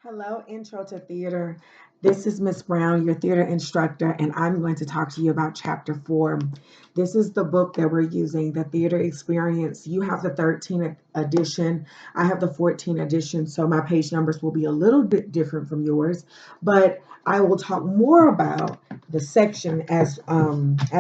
Hello, Intro to Theater. This is Miss Brown, your theater instructor, and I'm going to talk to you about Chapter 4. This is the book that we're using, the Theater Experience. You have the 13th edition, I have the 14th edition, so my page numbers will be a little bit different from yours, but I will talk more about the section as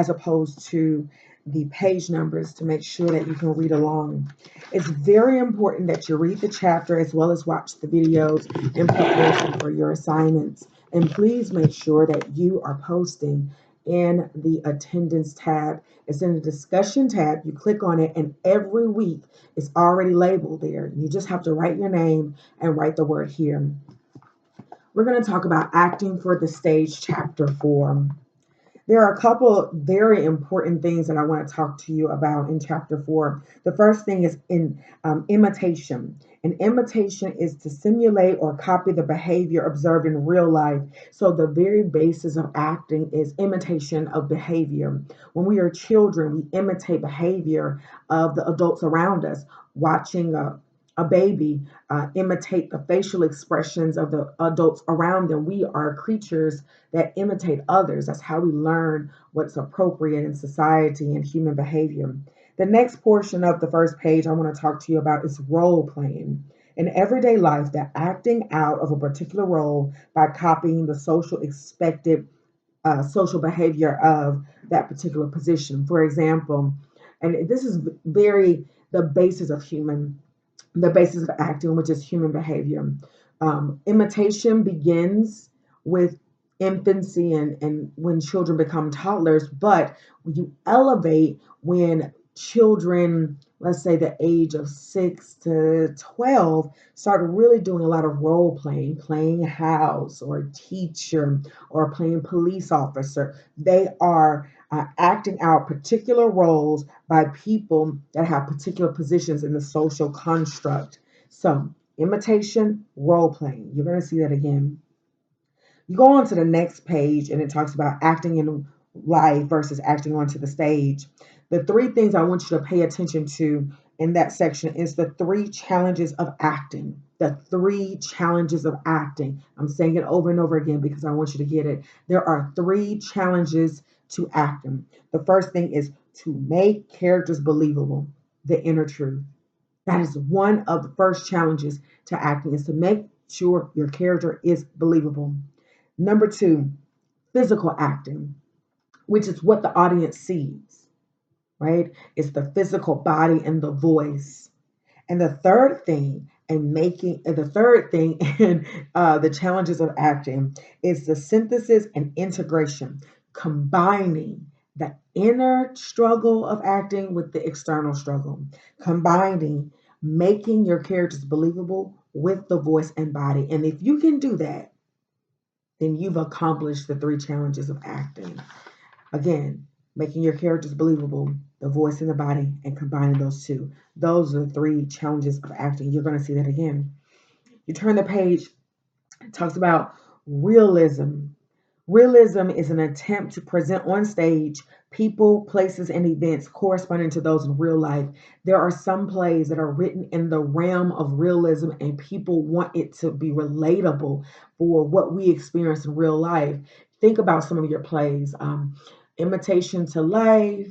opposed to the page numbers to make sure that you can read along. It's very important that you read the chapter as well as watch the videos in preparation for your assignments. And please make sure that you are posting in the attendance tab. It's in the discussion tab. You click on it, and every week it's already labeled there. You just have to write your name and write the word here. We're going to talk about acting for the stage, chapter 4. There are a couple very important things that I want to talk to you about in chapter 4. The first thing is in imitation. And imitation is to simulate or copy the behavior observed in real life. So the very basis of acting is imitation of behavior. When we are children, we imitate behavior of the adults around us. Watching a baby imitate the facial expressions of the adults around them. We are creatures that imitate others. That's how we learn what's appropriate in society and human behavior. The next portion of the first page I want to talk to you about is role playing. In everyday life, the acting out of a particular role by copying the social behavior of that particular position. For example, and this is very the basis of the basis of acting, which is human behavior. Imitation begins with infancy and when children become toddlers, but you elevate when children, let's say the age of 6 to 12, start really doing a lot of role playing, playing house or teacher or playing police officer. They are acting out particular roles by people that have particular positions in the social construct. So, imitation, role playing. You're going to see that again. You go on to the next page and it talks about acting in life versus acting onto the stage. The three things I want you to pay attention to in that section is the three challenges of acting. The three challenges of acting. I'm saying it over and over again because I want you to get it. There are three challenges to acting. The first thing is to make characters believable, the inner truth. That is one of the first challenges to acting is to make sure your character is believable. Number two, physical acting, which is what the audience sees, right? It's the physical body and the voice. And the third thing in the challenges of acting is the synthesis and integration, combining the inner struggle of acting with the external struggle, combining making your characters believable with the voice and body. And if you can do that, then you've accomplished the three challenges of acting. Again, making your characters believable, the voice and the body, and combining those two. Those are the three challenges of acting. You're going to see that again. You turn the page, it talks about realism. Realism is an attempt to present on stage people, places, and events corresponding to those in real life. There are some plays that are written in the realm of realism, and people want it to be relatable for what we experience in real life. Think about some of your plays Imitation to Life,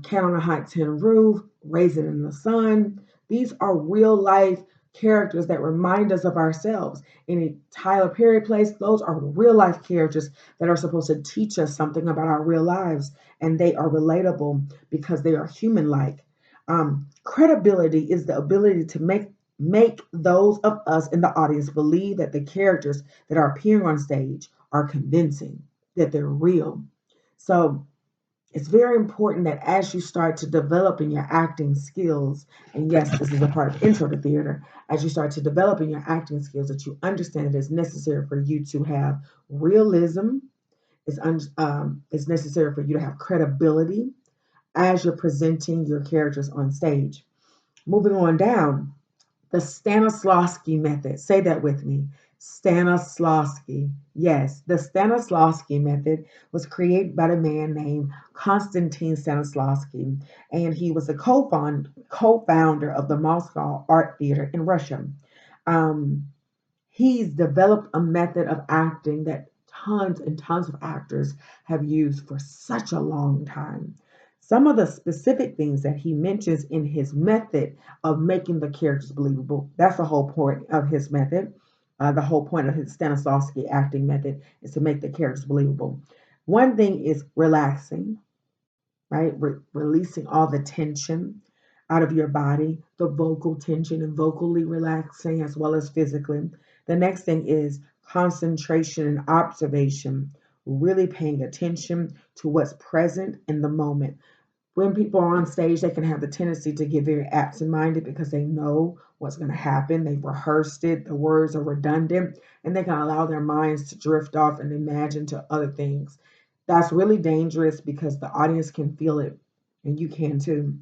Cat on a Hot Tin Roof, Raisin in the Sun. These are real life characters that remind us of ourselves. Any Tyler Perry plays, those are real life characters that are supposed to teach us something about our real lives, and they are relatable because they are human like. Credibility is the ability to make those of us in the audience believe that the characters that are appearing on stage are convincing, that they're real. So it's very important that as you start to develop in your acting skills, and yes, this is a part of intro to theater, as you start to develop in your acting skills, that you understand it is necessary for you to have realism, it's necessary for you to have credibility as you're presenting your characters on stage. Moving on down, the Stanislavski method. Say that with me. Stanislavski. Yes, the Stanislavski method was created by a man named Konstantin Stanislavski, and he was the co-founder of the Moscow Art Theater in Russia. Um, He's developed a method of acting that tons and tons of actors have used for such a long time. Some of the specific things that he mentions in his method of making the characters believable, that's the whole point of his method. The whole point of his Stanislavski acting method is to make the characters believable. One thing is relaxing, right? Releasing all the tension out of your body, the vocal tension and vocally relaxing as well as physically. The next thing is concentration and observation, really paying attention to what's present in the moment. When people are on stage, they can have the tendency to get very absent minded because they know what's going to happen. They've rehearsed it, the words are redundant, and they can allow their minds to drift off and imagine to other things. That's really dangerous because the audience can feel it, and you can too.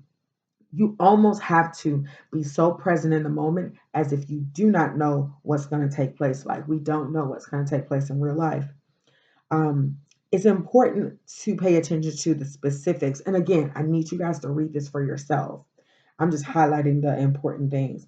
You almost have to be so present in the moment as if you do not know what's going to take place. Like we don't know what's going to take place in real life. Um, it's important to pay attention to the specifics. And again, I need you guys to read this for yourself. I'm just highlighting the important things.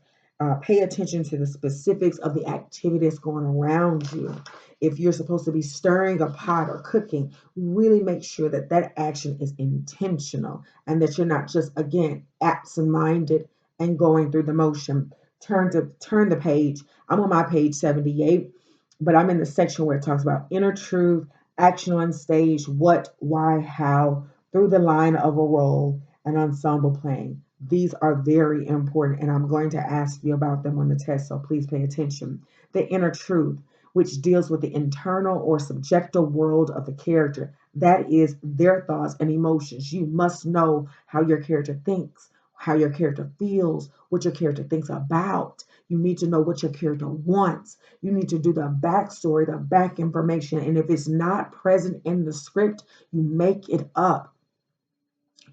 Pay attention to the specifics of the activities going around you. If you're supposed to be stirring a pot or cooking, really make sure that that action is intentional and that you're not just, again, absent-minded and going through the motion. Turn the page. I'm on my page 78, but I'm in the section where it talks about inner truth, action on stage, what, why, how, through the line of a role, and ensemble playing. These are very important, and I'm going to ask you about them on the test, so please pay attention. The inner truth, which deals with the internal or subjective world of the character. That is their thoughts and emotions. You must know how your character thinks, how your character feels, what your character thinks about. You need to know what your character wants. You need to do the backstory, the back information. And if it's not present in the script, you make it up.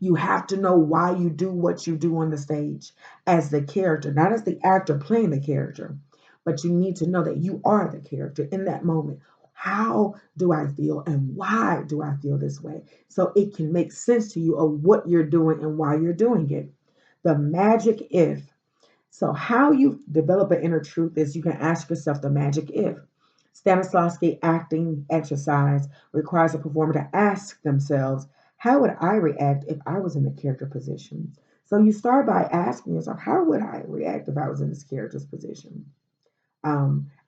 You have to know why you do what you do on the stage as the character, not as the actor playing the character, but you need to know that you are the character in that moment. How do I feel and why do I feel this way? So it can make sense to you of what you're doing and why you're doing it. The magic if. So, how you develop an inner truth is you can ask yourself the magic if. Stanislavski acting exercise requires a performer to ask themselves, how would I react if I was in the character position? So you start by asking yourself, how would I react if I was in this character's position?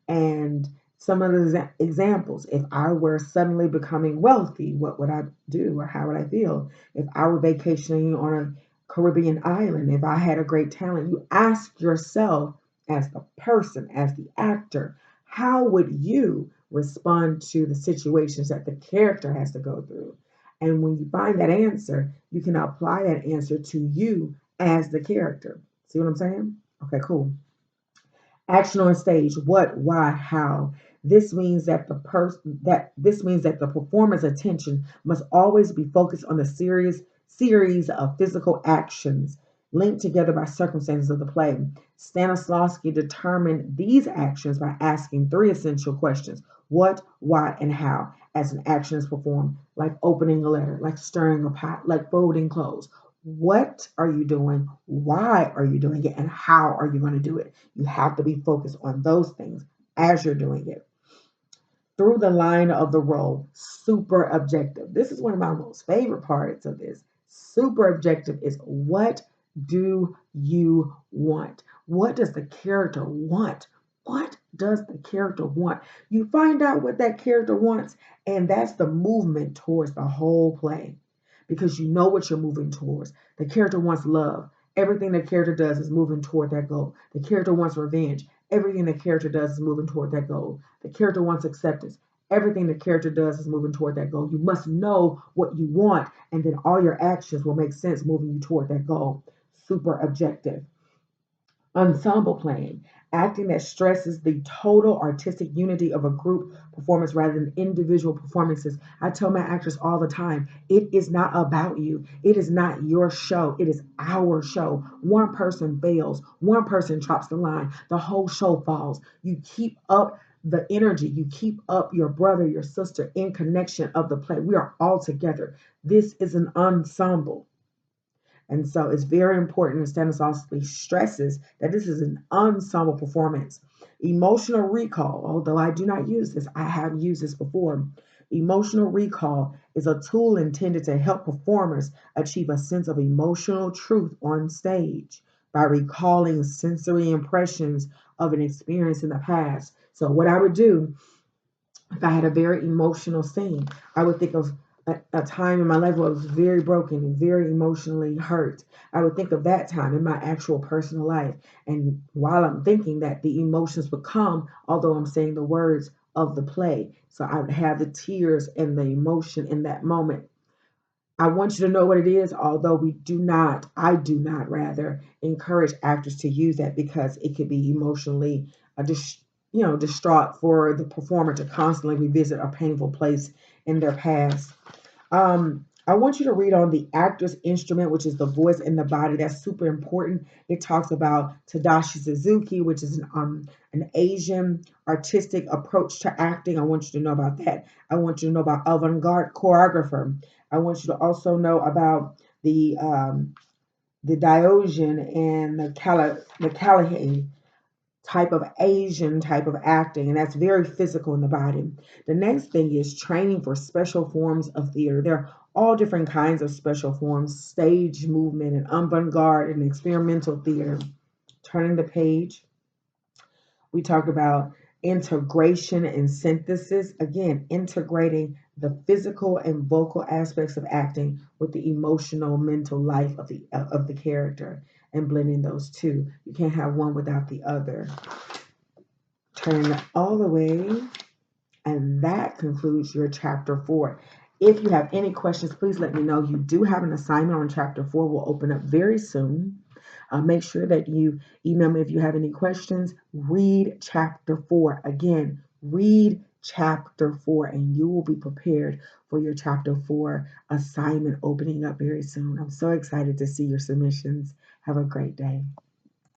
And some of the examples, if I were suddenly becoming wealthy, what would I do or how would I feel? If I were vacationing on a Caribbean island, if I had a great talent, you ask yourself as the person, as the actor, how would you respond to the situations that the character has to go through? And when you find that answer, you can apply that answer to you as the character. See what I'm saying? Okay, cool. Action on stage, what, why, how. This means that the performer's attention must always be focused on the series of physical actions linked together by circumstances of the play. Stanislavski determined these actions by asking three essential questions: what, why, and how, as an action is performed, like opening a letter, like stirring a pot, like folding clothes. What are you doing? Why are you doing it? And how are you going to do it? You have to be focused on those things as you're doing it. Through the line of the role, super objective. This is one of my most favorite parts of this. Super objective is what do you want? What does the character want? What does the character want? You find out what that character wants, and that's the movement towards the whole play because you know what you're moving towards. The character wants love. Everything the character does is moving toward that goal. The character wants revenge. Everything the character does is moving toward that goal. The character wants acceptance. Everything the character does is moving toward that goal. You must know what you want, and then all your actions will make sense moving you toward that goal. Super objective. Ensemble playing, acting that stresses the total artistic unity of a group performance rather than individual performances. I tell my actors all the time, it is not about you. It is not your show. It is our show. One person fails, one person drops the line, the whole show falls. You keep up the energy, you keep up your brother, your sister in connection of the play. We are all together. This is an ensemble. And so it's very important, and Stanislavski stresses that this is an ensemble performance. Emotional recall, although I do not use this, I have used this before. Emotional recall is a tool intended to help performers achieve a sense of emotional truth on stage by recalling sensory impressions of an experience in the past. So, what I would do if I had a very emotional scene, I would think of a time in my life where I was very broken and very emotionally hurt. I would think of that time in my actual personal life. And while I'm thinking that, the emotions would come, although I'm saying the words of the play. So I would have the tears and the emotion in that moment. I want you to know what it is, although I do not rather encourage actors to use that because it could be emotionally distraught for the performer to constantly revisit a painful place in their past. I want you to read on the actor's instrument, which is the voice and the body. That's super important. It talks about Tadashi Suzuki, which is an Asian artistic approach to acting. I want you to know about that. I want you to know about avant-garde choreographer. I want you to also know about the Diogenes and the Callahan type of Asian type of acting, and that's very physical in the body. The next thing is training for special forms of theater. There are all different kinds of special forms, stage movement and avant-garde and experimental theater. Turning the page, we talk about integration and synthesis. Again, integrating the physical and vocal aspects of acting with the emotional, mental life of the character and blending those two. You can't have one without the other. Turn all the way, and that concludes your chapter 4. If you have any questions, please let me know. You do have an assignment on chapter 4. Will open up very soon. Make sure that you email me if you have any questions. Read chapter 4. Again, read chapter 4, and you will be prepared for your chapter 4 assignment opening up very soon. I'm so excited to see your submissions. Have a great day.